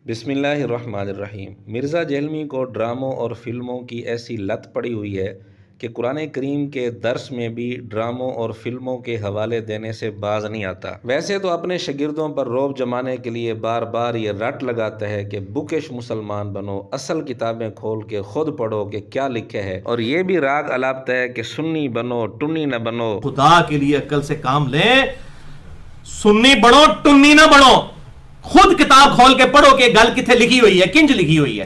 بسم اللہ الرحمن الرحیم۔ مرزا جیلمی کو ڈراموں اور فلموں کی ایسی لت پڑی ہوئی ہے کہ قرآن کریم کے درس میں بھی ڈراموں اور فلموں کے حوالے دینے سے باز نہیں آتا۔ ویسے تو اپنے شاگردوں پر رعب جمانے کے لیے بار بار یہ رٹ لگاتا ہے کہ بکش مسلمان بنو، اصل کتابیں کھول کے خود پڑھو کہ کیا لکھے ہے، اور یہ بھی راگ الاپتا ہے کہ سنی بنو ٹنی نہ بنو۔ خدا کے لیے عقل سے کام لیں، سنی بنو ٹنی نہ بنو، خود کتاب کھول کے پڑھو کہ گل کتنے لکھی ہوئی ہے، کنج لکھی ہوئی ہے،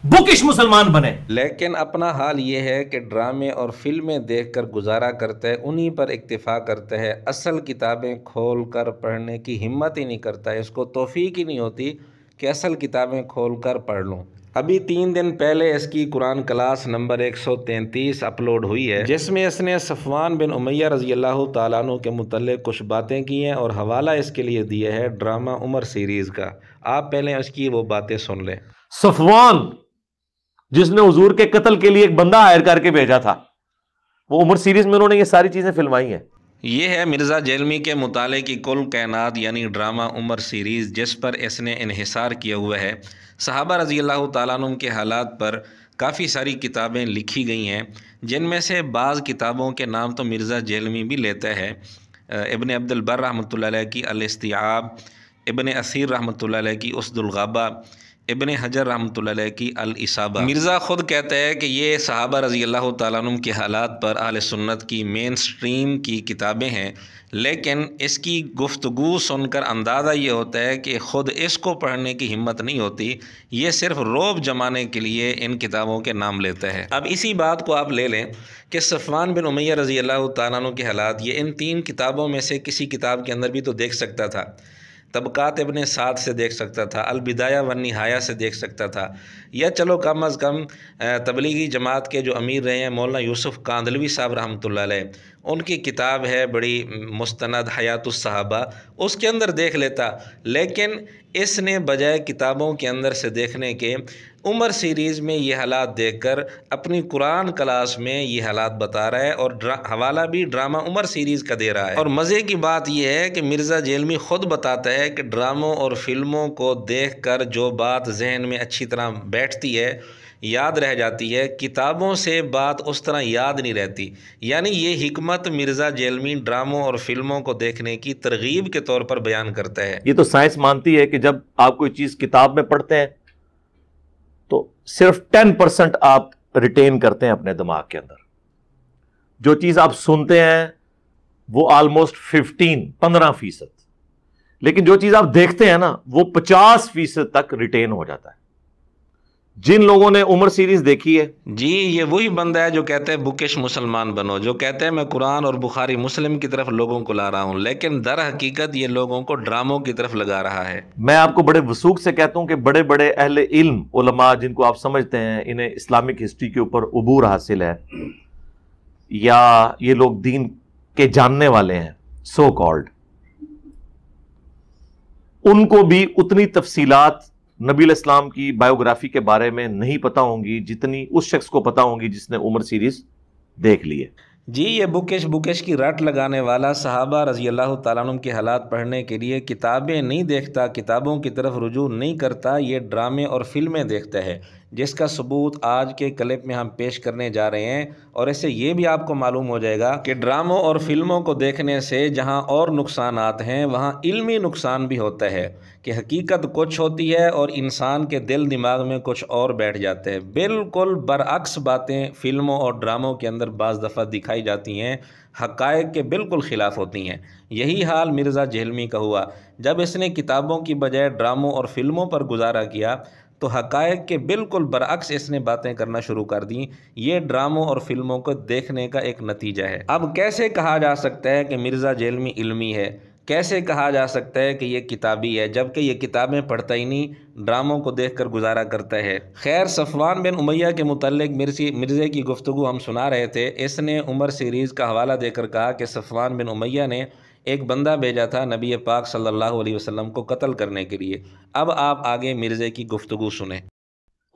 بکش مسلمان بنے۔ لیکن اپنا حال یہ ہے کہ ڈرامے اور فلمیں دیکھ کر گزارا کرتا ہے، انہی پر اکتفا کرتا ہے، اصل کتابیں کھول کر پڑھنے کی ہمت ہی نہیں کرتا ہے، اس کو توفیق ہی نہیں ہوتی کہ اصل کتابیں کھول کر پڑھ لوں۔ ابھی 3 دن پہلے اس کی قرآن کلاس نمبر 133 اپلوڈ ہوئی ہے، جس میں اس نے صفوان بن امیہ رضی اللہ تعالیٰ عنہ کے متعلق کچھ باتیں کی ہیں اور حوالہ اس کے لیے دیا ہے ڈرامہ عمر سیریز کا۔ آپ پہلے اس کی وہ باتیں سن لیں۔ صفوان جس نے حضور کے قتل کے لیے ایک بندہ ہائر کر کے بھیجا تھا، وہ عمر سیریز میں انہوں نے یہ ساری چیزیں فلمائی ہیں۔ یہ ہے مرزا جیلمی کے مطالعے کی کل کائنات یعنی ڈرامہ عمر سیریز، جس پر اس نے انحصار کیا ہوا ہے۔ صحابہ رضی اللہ تعالیٰ عنہ کے حالات پر کافی ساری کتابیں لکھی گئی ہیں، جن میں سے بعض کتابوں کے نام تو مرزا جیلمی بھی لیتا ہے۔ ابن عبد البر رحمۃ اللہ علیہ کی الاستیعاب، ابن اثیر رحمۃ اللہ علیہ کی اسد الغابہ، ابن حجر رحمۃ اللہ علیہ کی الاصابہ۔ مرزا خود کہتا ہے کہ یہ صحابہ رضی اللہ تعالیٰ عنہ کے حالات پر اہل سنت کی مین سٹریم کی کتابیں ہیں، لیکن اس کی گفتگو سن کر اندازہ یہ ہوتا ہے کہ خود اس کو پڑھنے کی ہمت نہیں ہوتی، یہ صرف رعب جمانے کے لیے ان کتابوں کے نام لیتا ہے۔ اب اسی بات کو آپ لے لیں کہ صفوان بن امیہ رضی اللہ تعالیٰ عنہ کے حالات یہ ان 3 کتابوں میں سے کسی کتاب کے اندر بھی تو دیکھ سکتا تھا۔ طبقات ابن سعد سے دیکھ سکتا تھا، البدایہ والنہایہ سے دیکھ سکتا تھا، یا چلو کم از کم تبلیغی جماعت کے جو امیر رہے ہیں مولانا یوسف کاندھلوی صاحب رحمۃ اللہ علیہ، ان کی کتاب ہے بڑی مستند حیات الصحابہ، اس کے اندر دیکھ لیتا۔ لیکن اس نے بجائے کتابوں کے اندر سے دیکھنے کے عمر سیریز میں یہ حالات دیکھ کر اپنی قرآن کلاس میں یہ حالات بتا رہا ہے، اور حوالہ بھی ڈرامہ عمر سیریز کا دے رہا ہے۔ اور مزے کی بات یہ ہے کہ مرزا جیلمی خود بتاتا ہے کہ ڈراموں اور فلموں کو دیکھ کر جو بات ذہن میں اچھی طرح بیٹھتی ہے، یاد رہ جاتی ہے، کتابوں سے بات اس طرح یاد نہیں رہتی۔ یعنی یہ حکمت مرزا جیلمی ڈراموں اور فلموں کو دیکھنے کی ترغیب کے طور پر بیان کرتا ہے۔ یہ تو سائنس مانتی ہے کہ جب آپ کوئی چیز کتاب میں پڑھتے ہیں تو صرف 10% آپ ریٹین کرتے ہیں اپنے دماغ کے اندر، جو چیز آپ سنتے ہیں وہ آلموسٹ 15% لیکن جو چیز آپ دیکھتے ہیں نا وہ 50% تک ریٹین ہو جاتا ہے۔ جن لوگوں نے عمر سیریز دیکھی ہے، جی یہ وہی بندہ ہے جو کہتے ہیں بکش مسلمان بنو، جو کہتے ہیں میں قرآن اور بخاری مسلم کی طرف لوگوں کو لا رہا ہوں، لیکن در حقیقت یہ لوگوں کو ڈراموں کی طرف لگا رہا ہے۔ میں آپ کو بڑے وثوق سے کہتا ہوں کہ بڑے بڑے اہل علم علماء جن کو آپ سمجھتے ہیں انہیں اسلامک ہسٹری کے اوپر عبور حاصل ہے، یا یہ لوگ دین کے جاننے والے ہیں سو کالڈ، ان کو بھی اتنی تفصیلات نبی علیہ السلام کی بایوگرافی کے بارے میں نہیں پتا ہوں گی جتنی اس شخص کو پتا ہوں گی جس نے عمر سیریز دیکھ لی ہے۔ جی یہ بکش کی رٹ لگانے والا صحابہ رضی اللہ تعالیٰ عنہ کے حالات پڑھنے کے لیے کتابیں نہیں دیکھتا، کتابوں کی طرف رجوع نہیں کرتا، یہ ڈرامے اور فلمیں دیکھتا ہے، جس کا ثبوت آج کے کلپ میں ہم پیش کرنے جا رہے ہیں۔ اور اس سے یہ بھی آپ کو معلوم ہو جائے گا کہ ڈراموں اور فلموں کو دیکھنے سے جہاں اور نقصانات ہیں وہاں علمی نقصان بھی ہوتا ہے، کہ حقیقت کچھ ہوتی ہے اور انسان کے دل دماغ میں کچھ اور بیٹھ جاتے ہیں۔ بالکل برعکس باتیں فلموں اور ڈراموں کے اندر بعض دفعہ دکھائی جاتی ہیں، حقائق کے بالکل خلاف ہوتی ہیں۔ یہی حال مرزا جیلمی کا ہوا، جب اس نے کتابوں کی بجائے ڈراموں اور فلموں پر گزارا کیا تو حقائق کے بالکل برعکس اس نے باتیں کرنا شروع کر دیں۔ یہ ڈراموں اور فلموں کو دیکھنے کا ایک نتیجہ ہے۔ اب کیسے کہا جا سکتا ہے کہ مرزا جیلمی علمی ہے؟ کیسے کہا جا سکتا ہے کہ یہ کتابی ہے جبکہ یہ کتابیں پڑھتا ہی نہیں، ڈراموں کو دیکھ کر گزارا کرتا ہے؟ خیر، صفوان بن امیہ کے متعلق مرزے کی گفتگو ہم سنا رہے تھے۔ اس نے عمر سیریز کا حوالہ دے کر کہا کہ صفوان بن امیہ نے ایک بندہ بھیجا تھا نبی پاک صلی اللہ علیہ وسلم کو قتل کرنے کے لیے۔ اب آپ آگے مرزے کی گفتگو سنیں۔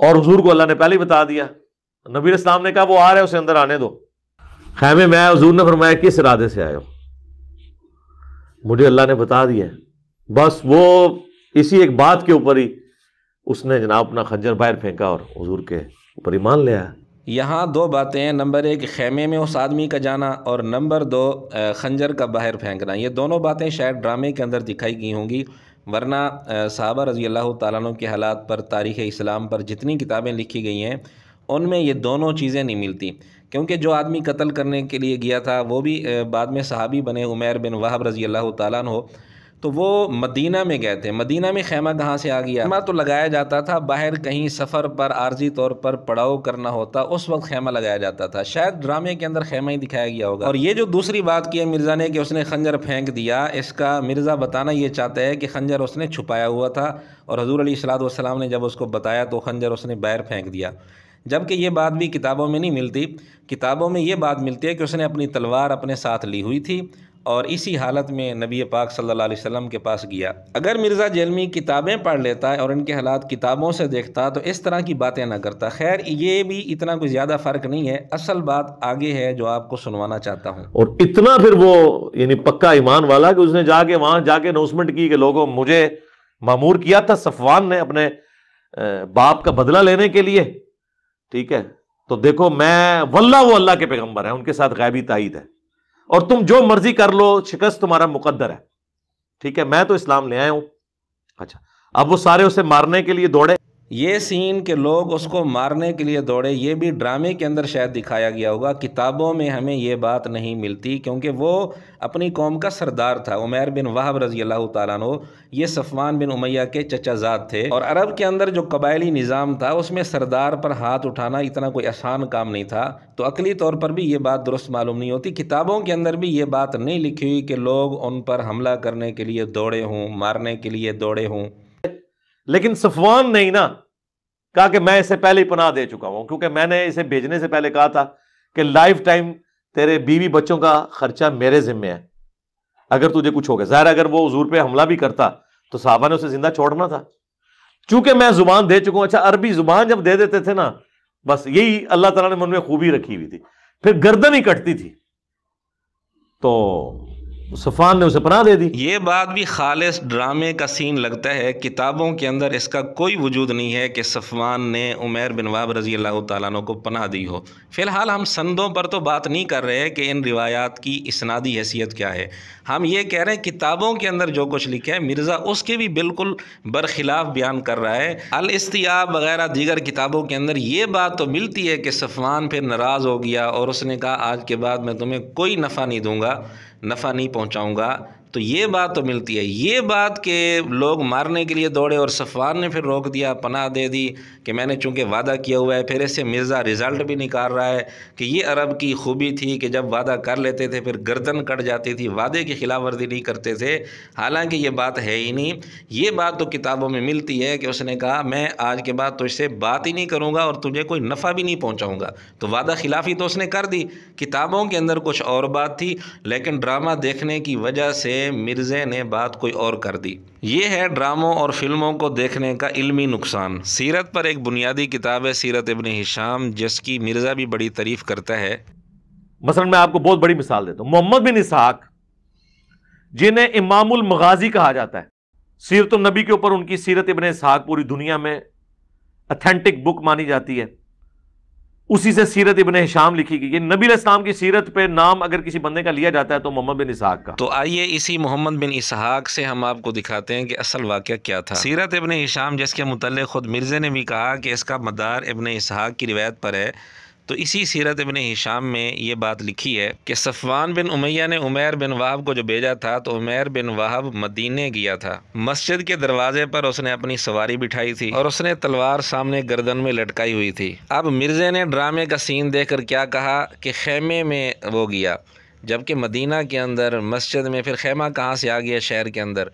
اور حضور کو اللہ نے پہلے ہی بتا دیا، نبی علیہ السلام نے کہا وہ آ رہا ہے اسے اندر آنے دو۔ خیمے میں حضور نے فرمایا کس ارادے سے آئے ہو؟ مجھے اللہ نے بتا دیا، بس وہ اسی ایک بات کے اوپر ہی اس نے جناب اپنا خنجر باہر پھینکا اور حضور کے اوپر ایمان لے آیا۔ یہاں دو باتیں ہیں، نمبر ایک خیمے میں اس آدمی کا جانا، اور نمبر دو خنجر کا باہر پھینکنا۔ یہ دونوں باتیں شاید ڈرامے کے اندر دکھائی گئی ہوں گی، ورنہ صحابہ رضی اللہ تعالیٰ عنہ کے حالات پر، تاریخ اسلام پر جتنی کتابیں لکھی گئی ہیں ان میں یہ دونوں چیزیں نہیں ملتی، کیونکہ جو آدمی قتل کرنے کے لیے گیا تھا وہ بھی بعد میں صحابی بنے، عمیر بن وہب رضی اللہ تعالیٰ عنہ، تو وہ مدینہ میں گئے تھے۔ مدینہ میں خیمہ کہاں سے آ گیا؟ خیمہ تو لگایا جاتا تھا باہر، کہیں سفر پر عارضی طور پر پڑاؤ کرنا ہوتا اس وقت خیمہ لگایا جاتا تھا، شاید ڈرامے کے اندر خیمہ ہی دکھایا گیا ہوگا۔ اور یہ جو دوسری بات کی ہے مرزا نے کہ اس نے خنجر پھینک دیا، اس کا مرزا بتانا یہ چاہتا ہے کہ خنجر اس نے چھپایا ہوا تھا، اور حضور علیہ الصلوۃ والسلام نے جب اس کو بتایا تو خنجر اس نے باہر پھینک دیا، جبکہ یہ بات بھی کتابوں میں نہیں ملتی۔ کتابوں میں یہ بات ملتی ہے کہ اس نے اپنی تلوار اپنے ساتھ لی ہوئی تھی اور اسی حالت میں نبی پاک صلی اللہ علیہ وسلم کے پاس گیا۔ اگر مرزا جیلمی کتابیں پڑھ لیتا ہے اور ان کے حالات کتابوں سے دیکھتا تو اس طرح کی باتیں نہ کرتا۔ خیر یہ بھی اتنا کوئی زیادہ فرق نہیں ہے، اصل بات آگے ہے جو آپ کو سنوانا چاہتا ہوں۔ اور اتنا پھر وہ یعنی پکا ایمان والا کہ اس نے جا کے وہاں جا کے اناؤنسمنٹ کی کہ لوگوں مجھے مامور کیا تھا صفوان نے اپنے باپ کا بدلہ لینے کے لیے، ٹھیک ہے، تو دیکھو میں واللہ وہ اللہ کے پیغمبر ہیں، ان کے ساتھ غیبی تائید ہے، اور تم جو مرضی کر لو، شکست تمہارا مقدر ہے، ٹھیک ہے، میں تو اسلام لے آیا ہوں۔ اچھا، اب وہ سارے اسے مارنے کے لیے دوڑے۔ یہ سین کہ لوگ اس کو مارنے کے لیے دوڑے، یہ بھی ڈرامے کے اندر شاید دکھایا گیا ہوگا، کتابوں میں ہمیں یہ بات نہیں ملتی، کیونکہ وہ اپنی قوم کا سردار تھا۔ عمیر بن وہب رضی اللہ تعالیٰ عنہ یہ صفوان بن امیہ کے چچا زاد تھے، اور عرب کے اندر جو قبائلی نظام تھا اس میں سردار پر ہاتھ اٹھانا اتنا کوئی آسان کام نہیں تھا، تو عقلی طور پر بھی یہ بات درست معلوم نہیں ہوتی۔ کتابوں کے اندر بھی یہ بات نہیں لکھی ہوئی کہ لوگ ان پر حملہ کرنے کے لیے دوڑے ہوں، مارنے کے لیے دوڑے ہوں۔ لیکن صفوان نے نا کہا کہ میں اسے پہلے ہی پناہ دے چکا ہوں، کیونکہ میں نے اسے بھیجنے سے پہلے کہا تھا کہ لائف ٹائم تیرے بیوی بچوں کا خرچہ میرے ذمہ ہے، اگر تجھے کچھ ہو گیا۔ ظاہر اگر وہ حضور پہ حملہ بھی کرتا تو صحابہ نے اسے زندہ چھوڑنا تھا، چونکہ میں زبان دے چکا ہوں۔ اچھا، عربی زبان جب دے دیتے تھے نا، بس یہی اللہ تعالیٰ نے من میں خوبی رکھی ہوئی تھی، پھر گردن ہی کٹتی تھی، تو صفوان نے اسے پناہ دے دی۔ یہ بات بھی خالص ڈرامے کا سین لگتا ہے، کتابوں کے اندر اس کا کوئی وجود نہیں ہے کہ صفوان نے عمیر بن وہب رضی اللہ تعالیٰ عنہ کو پناہ دی ہو۔ فی الحال ہم سندوں پر تو بات نہیں کر رہے کہ ان روایات کی اسنادی حیثیت کیا ہے، ہم یہ کہہ رہے ہیں کتابوں کے اندر جو کچھ لکھا ہے مرزا اس کے بھی بالکل برخلاف بیان کر رہا ہے۔ الاستیاب وغیرہ دیگر کتابوں کے اندر یہ بات تو ملتی ہے کہ صفوان پھر ناراض ہو گیا اور اس نے کہا آج کے بعد میں تمہیں کوئی نفع نہیں دوں گا، نفع نہیں پہنچاؤں گا، تو یہ بات تو ملتی ہے۔ یہ بات کہ لوگ مارنے کے لیے دوڑے اور صفوان نے پھر روک دیا، پناہ دے دی کہ میں نے چونکہ وعدہ کیا ہوا ہے، پھر اس سے مرزا رزلٹ بھی نکال رہا ہے کہ یہ عرب کی خوبی تھی کہ جب وعدہ کر لیتے تھے پھر گردن کٹ جاتی تھی، وعدے کی خلاف ورزی نہیں کرتے تھے، حالانکہ یہ بات ہے ہی نہیں۔ یہ بات تو کتابوں میں ملتی ہے کہ اس نے کہا میں آج کے بعد تجھ سے بات ہی نہیں کروں گا اور تجھے کوئی نفع بھی نہیں پہنچاؤں گا، تو وعدہ خلافی تو اس نے کر دی۔ کتابوں کے اندر کچھ اور بات تھی، لیکن ڈرامہ دیکھنے کی وجہ سے مرزے نے بات کوئی اور کر دی۔ یہ ہے ڈراموں اور فلموں کو دیکھنے کا علمی نقصان۔ سیرت پر ایک بنیادی کتاب ہے سیرت ابن ہشام، جس کی مرزا بھی بڑی تعریف کرتا ہے۔ مثلا میں آپ کو بہت بڑی مثال دیتا ہوں، محمد بن اسحاق جنہیں امام المغازی کہا جاتا ہے، سیرت النبی کے اوپر ان کی سیرت ابن اسحاق پوری دنیا میں اتھینٹک بک مانی جاتی ہے، اسی سے سیرت ابن ہشام لکھی گئی۔ یہ نبی علیہ السلام کی سیرت پہ نام اگر کسی بندے کا لیا جاتا ہے تو محمد بن اسحاق کا۔ تو آئیے اسی محمد بن اسحاق سے ہم آپ کو دکھاتے ہیں کہ اصل واقعہ کیا تھا۔ سیرت ابن ہشام جس کے متعلق خود مرزا نے بھی کہا کہ اس کا مدار ابن اسحاق کی روایت پر ہے، تو اسی سیرت ابن ہشام میں یہ بات لکھی ہے کہ صفوان بن امیہ نے عمیر بن وہب کو جو بھیجا تھا تو عمیر بن وہب مدینے گیا تھا، مسجد کے دروازے پر اس نے اپنی سواری بٹھائی تھی اور اس نے تلوار سامنے گردن میں لٹکائی ہوئی تھی۔ اب مرزا نے ڈرامے کا سین دیکھ کر کیا کہا کہ خیمے میں وہ گیا، جبکہ مدینہ کے اندر مسجد میں، پھر خیمہ کہاں سے آ گیا شہر کے اندر،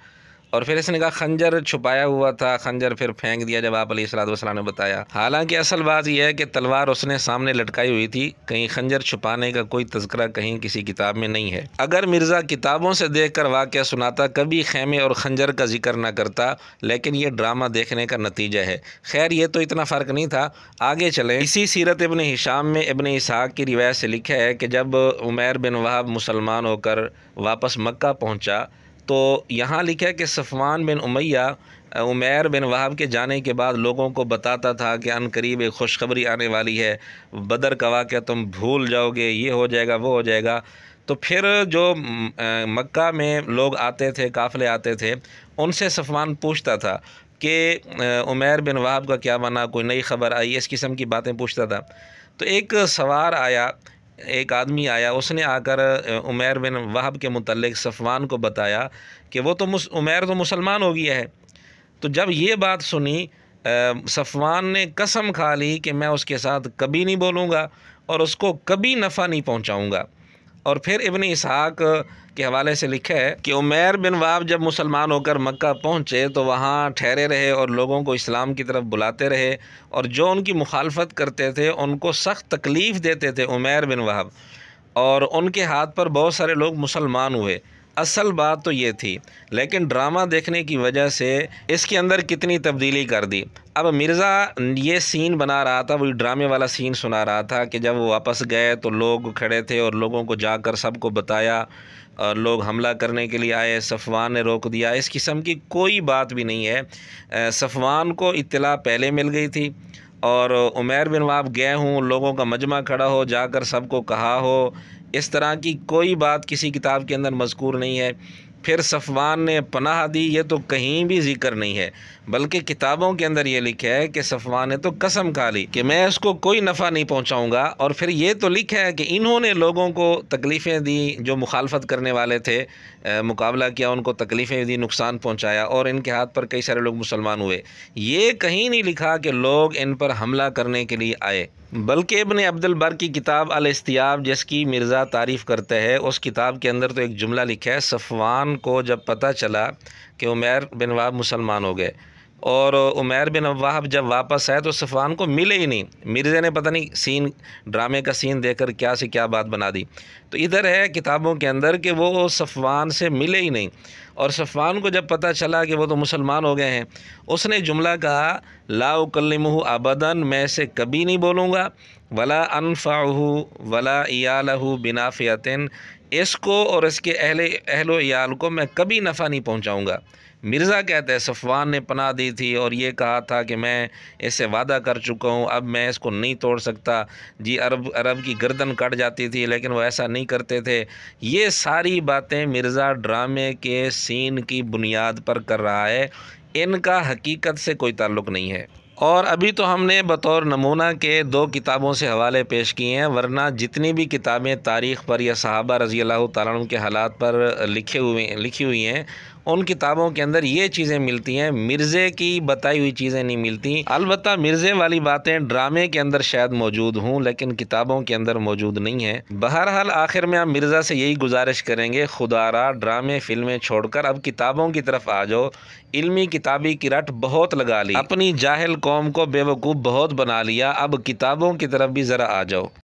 اور پھر اس نے کہا خنجر چھپایا ہوا تھا، خنجر پھر پھینک دیا جب آپ علیہ الصلوۃ والسلام نے بتایا۔ حالانکہ اصل بات یہ ہے کہ تلوار اس نے سامنے لٹکائی ہوئی تھی، کہیں خنجر چھپانے کا کوئی تذکرہ کہیں کسی کتاب میں نہیں ہے۔ اگر مرزا کتابوں سے دیکھ کر واقعہ سناتا کبھی خیمے اور خنجر کا ذکر نہ کرتا، لیکن یہ ڈرامہ دیکھنے کا نتیجہ ہے۔ خیر یہ تو اتنا فرق نہیں تھا، آگے چلیں۔ اسی سیرت ابن ہشام میں ابن اسحاق کی روایت سے لکھا ہے کہ جب عمیر بن وہب مسلمان ہو کر واپس مکہ پہنچا تو یہاں لکھا ہے کہ صفوان بن امیہ عمیر بن وہب کے جانے کے بعد لوگوں کو بتاتا تھا کہ ان قریب ایک خوشخبری آنے والی ہے، بدر کا واقعہ تم بھول جاؤ گے، یہ ہو جائے گا وہ ہو جائے گا۔ تو پھر جو مکہ میں لوگ آتے تھے، قافلے آتے تھے، ان سے صفوان پوچھتا تھا کہ عمیر بن وہب کا کیا بنا، کوئی نئی خبر آئی، اس قسم کی باتیں پوچھتا تھا۔ تو ایک سوار آیا، ایک آدمی آیا، اس نے آ کر عمیر بن وہب کے متعلق صفوان کو بتایا کہ وہ تو عمیر تو مسلمان ہو گیا ہے۔ تو جب یہ بات سنی، صفوان نے قسم کھا لی کہ میں اس کے ساتھ کبھی نہیں بولوں گا اور اس کو کبھی نفع نہیں پہنچاؤں گا۔ اور پھر ابن اسحاق کے حوالے سے لکھا ہے کہ عمیر بن وہب جب مسلمان ہو کر مکہ پہنچے تو وہاں ٹھہرے رہے اور لوگوں کو اسلام کی طرف بلاتے رہے، اور جو ان کی مخالفت کرتے تھے ان کو سخت تکلیف دیتے تھے عمیر بن وہب، اور ان کے ہاتھ پر بہت سارے لوگ مسلمان ہوئے۔ اصل بات تو یہ تھی، لیکن ڈرامہ دیکھنے کی وجہ سے اس کے اندر کتنی تبدیلی کر دی۔ اب مرزا یہ سین بنا رہا تھا، وہی ڈرامے والا سین سنا رہا تھا کہ جب وہ واپس گئے تو لوگ کھڑے تھے اور لوگوں کو جا کر سب کو بتایا، اور لوگ حملہ کرنے کے لیے آئے، صفوان نے روک دیا۔ اس قسم کی کوئی بات بھی نہیں ہے۔ صفوان کو اطلاع پہلے مل گئی تھی، اور عمیر بن وہب گئے ہوں، لوگوں کا مجمع کھڑا ہو، جا کر سب کو کہا ہو، اس طرح کی کوئی بات کسی کتاب کے اندر مذکور نہیں ہے۔ پھر صفوان نے پناہ دی، یہ تو کہیں بھی ذکر نہیں ہے، بلکہ کتابوں کے اندر یہ لکھا ہے کہ صفوان نے تو قسم کھا لی کہ میں اس کو کوئی نفع نہیں پہنچاؤں گا، اور پھر یہ تو لکھا ہے کہ انہوں نے لوگوں کو تکلیفیں دی، جو مخالفت کرنے والے تھے، مقابلہ کیا، ان کو تکلیفیں دی، نقصان پہنچایا، اور ان کے ہاتھ پر کئی سارے لوگ مسلمان ہوئے۔ یہ کہیں نہیں لکھا کہ لوگ ان پر حملہ کرنے کے لیے آئے، بلکہ ابن عبد البر کی کتاب الاستیاب، جس کی مرزا تعریف کرتے ہیں، اس کتاب کے اندر تو ایک جملہ لکھا ہے، صفوان کو جب پتہ چلا کہ عمیر بن وہب مسلمان ہو گئے، اور عمیر بن وہب جب واپس آئے تو صفوان کو ملے ہی نہیں۔ مرزا نے پتہ نہیں ڈرامے کا سین دیکھ کر کیا سے کیا بات بنا دی۔ تو ادھر ہے کتابوں کے اندر کہ وہ صفوان سے ملے ہی نہیں، اور صفوان کو جب پتہ چلا کہ وہ تو مسلمان ہو گئے ہیں، اس نے جملہ کہا، لا اکلمہ ابدا، میں اسے کبھی نہیں بولوں گا، ولا انفعہ ولا عیالہ بنافعۃ، اس کو اور اس کے اہل و عیال کو میں کبھی نفع نہیں پہنچاؤں گا۔ مرزا کہتے ہیں صفوان نے پناہ دی تھی اور یہ کہا تھا کہ میں اس سے وعدہ کر چکا ہوں، اب میں اس کو نہیں توڑ سکتا، جی عرب کی گردن کٹ جاتی تھی لیکن وہ ایسا نہیں کرتے تھے۔ یہ ساری باتیں مرزا ڈرامے کے سین کی بنیاد پر کر رہا ہے، ان کا حقیقت سے کوئی تعلق نہیں ہے۔ اور ابھی تو ہم نے بطور نمونہ کے 2 کتابوں سے حوالے پیش کیے ہیں، ورنہ جتنی بھی کتابیں تاریخ پر یا صحابہ رضی اللہ تعالیٰ عنہ کے حالات پر لکھی ہوئی ہیں، ان کتابوں کے اندر یہ چیزیں ملتی ہیں، مرزے کی بتائی ہوئی چیزیں نہیں ملتی۔ البتہ مرزے والی باتیں ڈرامے کے اندر شاید موجود ہوں، لیکن کتابوں کے اندر موجود نہیں ہیں۔ بہرحال آخر میں ہم مرزا سے یہی گزارش کریں گے، خدا را ڈرامے فلمیں چھوڑ کر اب کتابوں کی طرف آ جاؤ، علمی کتابی کی رٹ بہت لگا لی، اپنی جاہل قوم کو بے وقوف بہت بنا لیا، اب کتابوں کی طرف بھی ذرا آ جاؤ۔